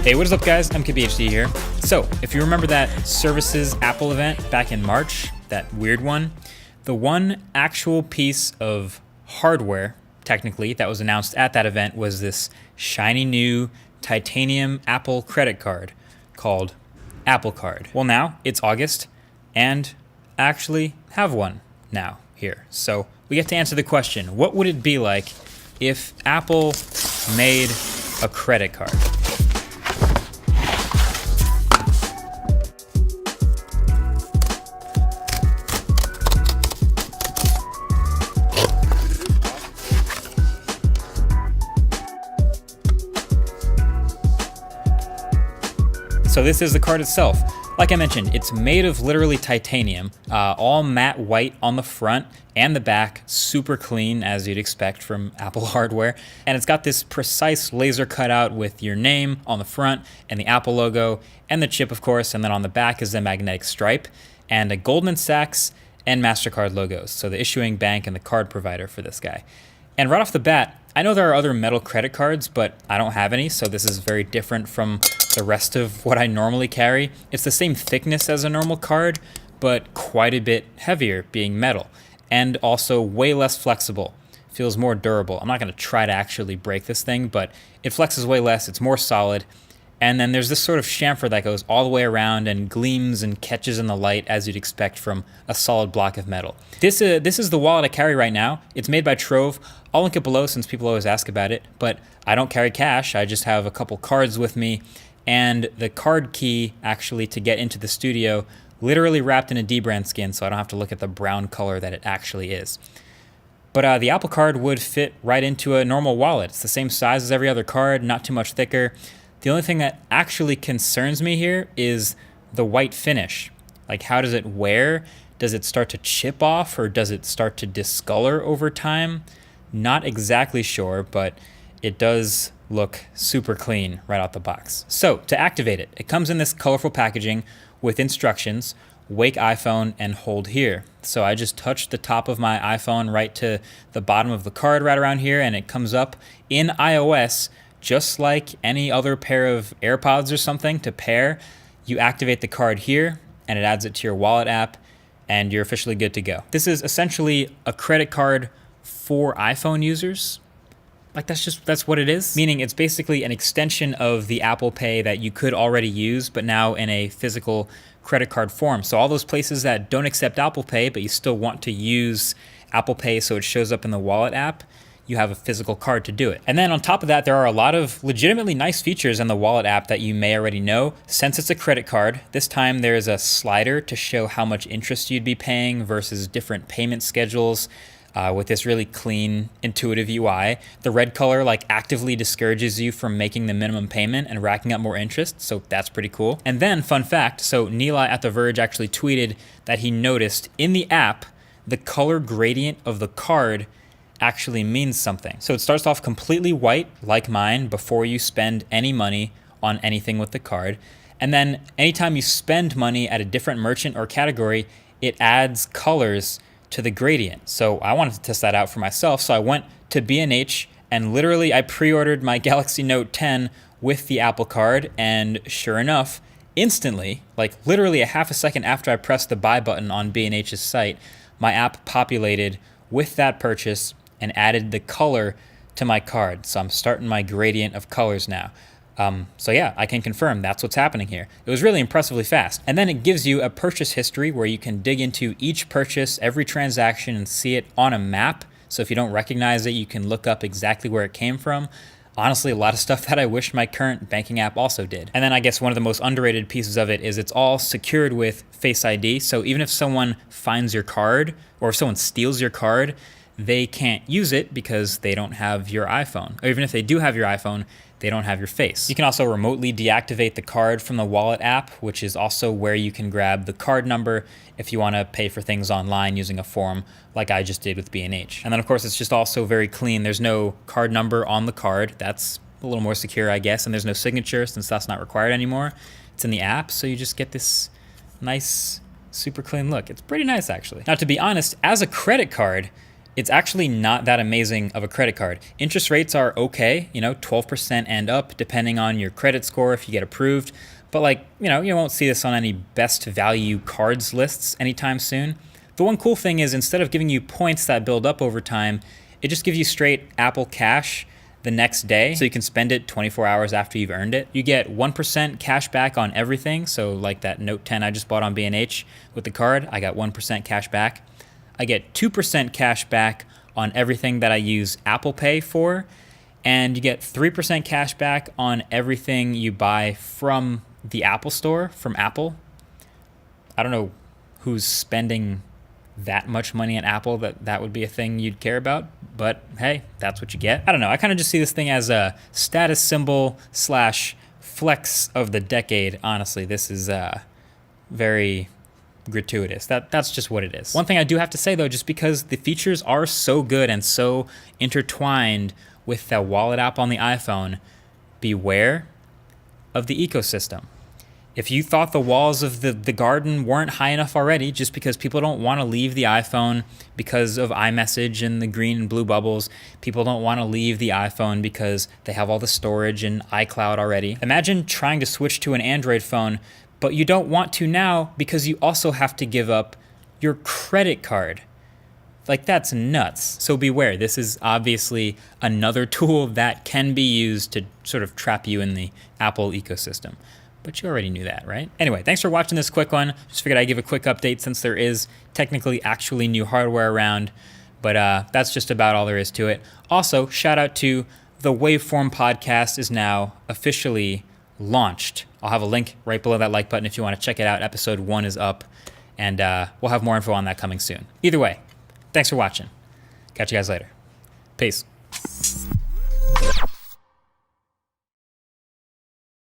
Hey, what is up guys? I'm KBHD here. So, if you remember that Services Apple event back in March, that weird one, the one actual piece of hardware, technically, that was announced at that event was this shiny new titanium Apple credit card called Apple Card. Well, now it's August, and I actually have one now here. So we get to answer the question, what would it be like if Apple made a credit card? So this is the card itself. Like I mentioned, it's made of literally titanium, all matte white on the front and the back, super clean as you'd expect from Apple hardware. And it's got this precise laser cutout with your name on the front and the Apple logo and the chip, of course. And then on the back is the magnetic stripe and a Goldman Sachs and MasterCard logos. So the issuing bank and the card provider for this guy. And right off the bat, I know there are other metal credit cards, but I don't have any. So this is very different from the rest of what I normally carry. It's the same thickness as a normal card, but quite a bit heavier being metal and also way less flexible. Feels more durable. I'm not gonna try to actually break this thing, but it flexes way less, it's more solid. And then there's this sort of chamfer that goes all the way around and gleams and catches in the light as you'd expect from a solid block of metal. This is the wallet I carry right now. It's made by Trove. I'll link it below since people always ask about it, but I don't carry cash. I just have a couple cards with me and the card key actually to get into the studio literally wrapped in a dbrand skin so I don't have to look at the brown color that it actually is. But the Apple Card would fit right into a normal wallet. It's the same size as every other card, not too much thicker. The only thing that actually concerns me here is the white finish. Like, how does it wear? Does it start to chip off or does it start to discolor over time? Not exactly sure, but it does look super clean right out the box. So to activate it, it comes in this colorful packaging with instructions, wake iPhone and hold here. So I just touched the top of my iPhone right to the bottom of the card right around here, and it comes up in iOS just like any other pair of AirPods or something to pair. You activate the card here and it adds it to your wallet app and you're officially good to go. This is essentially a credit card for iPhone users. Like that's what it is. Meaning it's basically an extension of the Apple Pay that you could already use, but now in a physical credit card form. So all those places that don't accept Apple Pay, but you still want to use Apple Pay so it shows up in the wallet app, you have a physical card to do it. And then on top of that, there are a lot of legitimately nice features in the wallet app that you may already know. Since it's a credit card, this time there's a slider to show how much interest you'd be paying versus different payment schedules with this really clean, intuitive UI. The red color like actively discourages you from making the minimum payment and racking up more interest, so that's pretty cool. And then, fun fact, so Nilay at The Verge actually tweeted that he noticed in the app, the color gradient of the card actually means something. So it starts off completely white, like mine, before you spend any money on anything with the card. And then anytime you spend money at a different merchant or category, it adds colors to the gradient. So I wanted to test that out for myself. So I went to B&H and literally I pre-ordered my Galaxy Note 10 with the Apple Card. And sure enough, instantly, like literally a half a second after I pressed the buy button on B&H's site, my app populated with that purchase and added the color to my card. So I'm starting my gradient of colors now. So yeah, I can confirm that's what's happening here. It was really impressively fast. And then it gives you a purchase history where you can dig into each purchase, every transaction, and see it on a map. So if you don't recognize it, you can look up exactly where it came from. Honestly, a lot of stuff that I wish my current banking app also did. And then I guess one of the most underrated pieces of it is it's all secured with Face ID. So even if someone finds your card or if someone steals your card, they can't use it because they don't have your iPhone. Or even if they do have your iPhone, they don't have your face. You can also remotely deactivate the card from the wallet app, which is also where you can grab the card number if you want to pay for things online using a form like I just did with B&H. And then of course, it's just also very clean. There's no card number on the card. That's a little more secure, I guess. And there's no signature since that's not required anymore. It's in the app, so you just get this nice, super clean look. It's pretty nice, actually. Now, to be honest, as a credit card, it's actually not that amazing of a credit card. Interest rates are okay, 12% and up, depending on your credit score if you get approved. But you won't see this on any best value cards lists anytime soon. The one cool thing is instead of giving you points that build up over time, it just gives you straight Apple Cash the next day, so you can spend it 24 hours after you've earned it. You get 1% cash back on everything, so like that Note 10 I just bought on B&H with the card, I got 1% cash back. I get 2% cash back on everything that I use Apple Pay for, and you get 3% cash back on everything you buy from the Apple Store, from Apple. I don't know who's spending that much money at Apple that would be a thing you'd care about, but hey, that's what you get. I don't know, I kind of just see this thing as a status symbol / flex of the decade. Honestly, this is very gratuitous. That's just what it is. One thing I do have to say though, just because the features are so good and so intertwined with the wallet app on the iPhone, beware of the ecosystem. If you thought the walls of the garden weren't high enough already, just because people don't want to leave the iPhone because of iMessage and the green and blue bubbles, people don't want to leave the iPhone because they have all the storage in iCloud already. Imagine trying to switch to an Android phone, but you don't want to now because you also have to give up your credit card. That's nuts. So beware, this is obviously another tool that can be used to sort of trap you in the Apple ecosystem. But you already knew that, right? Anyway, thanks for watching this quick one. Just figured I'd give a quick update since there is technically actually new hardware around, but that's just about all there is to it. Also, shout out to the Waveform podcast is now officially launched. I'll have a link right below that like button if you want to check it out. Episode 1 is up, and we'll have more info on that coming soon. Either way, thanks for watching. Catch you guys later. Peace.